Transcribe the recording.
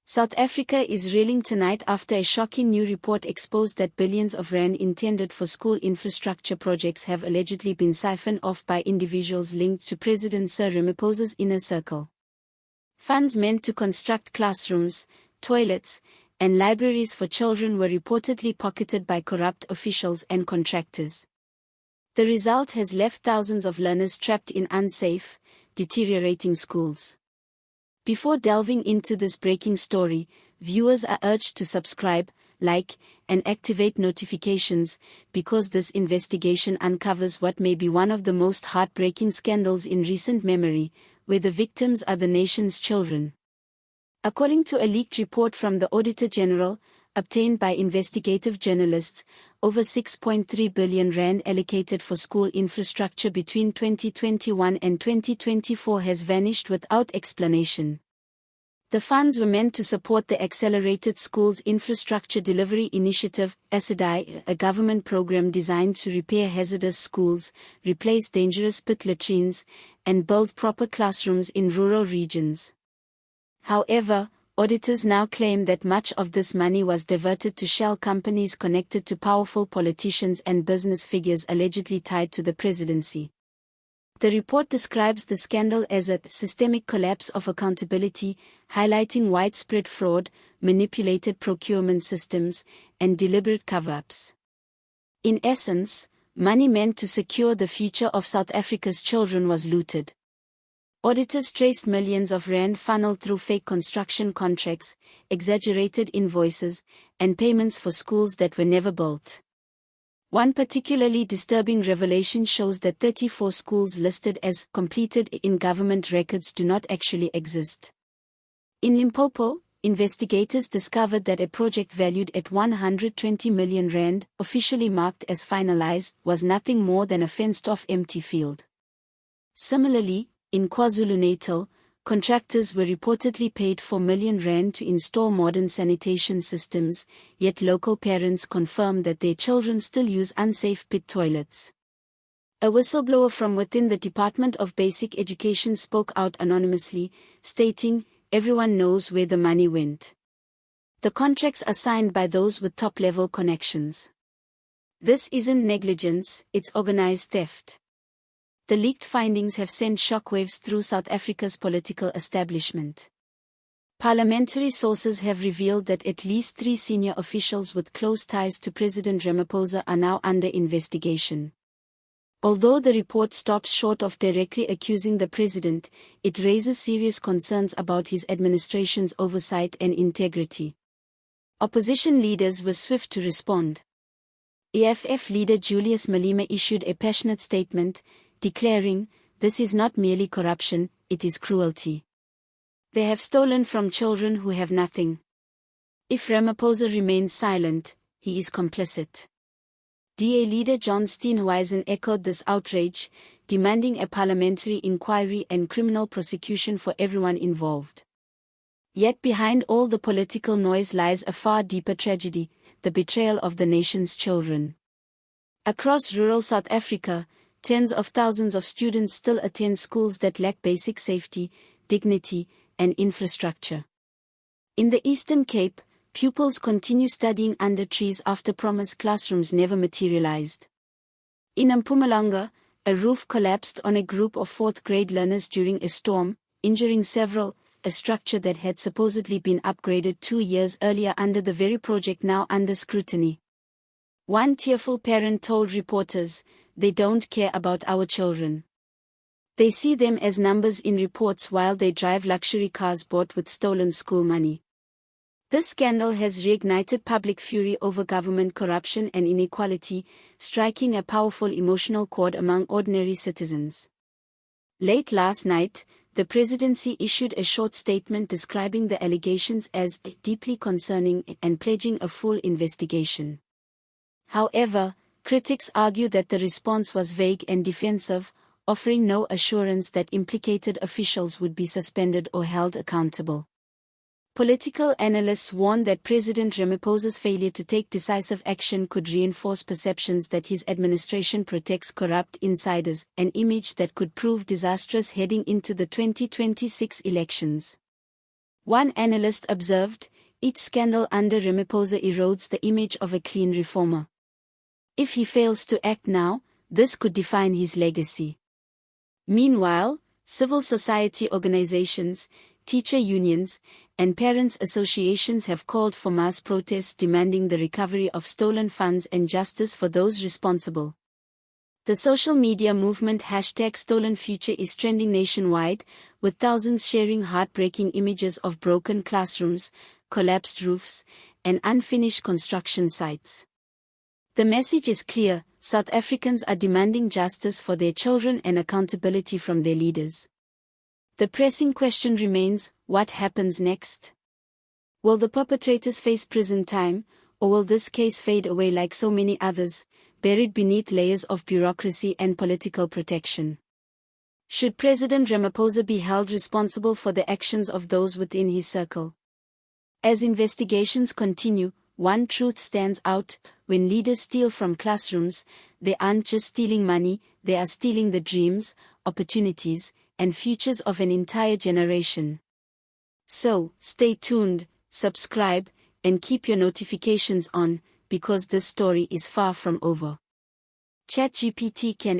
South Africa is reeling tonight after a shocking new report exposed that billions of rand intended for school infrastructure projects have allegedly been siphoned off by individuals linked to President Sir Ramaphosa's inner circle. Funds meant to construct classrooms, toilets, and libraries for children were reportedly pocketed by corrupt officials and contractors. The result has left thousands of learners trapped in unsafe, deteriorating schools. Before delving into this breaking story, viewers are urged to subscribe, like, and activate notifications, because this investigation uncovers what may be one of the most heartbreaking scandals in recent memory, where the victims are the nation's children. According to a leaked report from the Auditor General, obtained by investigative journalists, over 6.3 billion rand allocated for school infrastructure between 2021 and 2024 has vanished without explanation. The funds were meant to support the Accelerated Schools Infrastructure Delivery Initiative, ASIDI, a government program designed to repair hazardous schools, replace dangerous pit latrines, and build proper classrooms in rural regions. However, auditors now claim that much of this money was diverted to shell companies connected to powerful politicians and business figures allegedly tied to the presidency. The report describes the scandal as a systemic collapse of accountability, highlighting widespread fraud, manipulated procurement systems, and deliberate cover-ups. In essence, money meant to secure the future of South Africa's children was looted. Auditors traced millions of rand funneled through fake construction contracts, exaggerated invoices, and payments for schools that were never built. One particularly disturbing revelation shows that 34 schools listed as completed in government records do not actually exist. In Limpopo, investigators discovered that a project valued at 120 million rand, officially marked as finalized, was nothing more than a fenced-off empty field. Similarly, in KwaZulu-Natal, contractors were reportedly paid 4 million rand to install modern sanitation systems, yet local parents confirm that their children still use unsafe pit toilets. A whistleblower from within the Department of Basic Education spoke out anonymously, stating, "Everyone knows where the money went. The contracts are signed by those with top-level connections. This isn't negligence, it's organized theft." The leaked findings have sent shockwaves through South Africa's political establishment. Parliamentary sources have revealed that at least 3 senior officials with close ties to President Ramaphosa are now under investigation. Although the report stops short of directly accusing the president, it raises serious concerns about his administration's oversight and integrity. Opposition leaders were swift to respond. EFF leader Julius Malema issued a passionate statement, declaring, "This is not merely corruption, it is cruelty. They have stolen from children who have nothing. If Ramaphosa remains silent, he is complicit." DA leader John Steenhuisen echoed this outrage, demanding a parliamentary inquiry and criminal prosecution for everyone involved. Yet behind all the political noise lies a far deeper tragedy, the betrayal of the nation's children. Across rural South Africa, tens of thousands of students still attend schools that lack basic safety, dignity, and infrastructure. In the Eastern Cape, pupils continue studying under trees after promised classrooms never materialized. In Mpumalanga, a roof collapsed on a group of 4th grade learners during a storm, injuring several, a structure that had supposedly been upgraded 2 years earlier under the very project now under scrutiny. One tearful parent told reporters, "They don't care about our children. They see them as numbers in reports while they drive luxury cars bought with stolen school money." This scandal has reignited public fury over government corruption and inequality, striking a powerful emotional chord among ordinary citizens. Late last night, the presidency issued a short statement describing the allegations as deeply concerning and pledging a full investigation. However, critics argue that the response was vague and defensive, offering no assurance that implicated officials would be suspended or held accountable. Political analysts warn that President Ramaphosa's failure to take decisive action could reinforce perceptions that his administration protects corrupt insiders, an image that could prove disastrous heading into the 2026 elections. One analyst observed, each scandal under Ramaphosa erodes the image of a clean reformer. If he fails to act now, this could define his legacy. Meanwhile, civil society organizations, teacher unions, and parents' associations have called for mass protests demanding the recovery of stolen funds and justice for those responsible. The social media movement #StolenFuture is trending nationwide, with thousands sharing heartbreaking images of broken classrooms, collapsed roofs, and unfinished construction sites. The message is clear: South Africans are demanding justice for their children and accountability from their leaders. The pressing question remains, what happens next? Will the perpetrators face prison time, or will this case fade away like so many others, buried beneath layers of bureaucracy and political protection? Should President Ramaphosa be held responsible for the actions of those within his circle? As investigations continue, one truth stands out: when leaders steal from classrooms, they aren't just stealing money, they are stealing the dreams, opportunities, and futures of an entire generation. So, stay tuned, subscribe, and keep your notifications on, because this story is far from over. ChatGPT can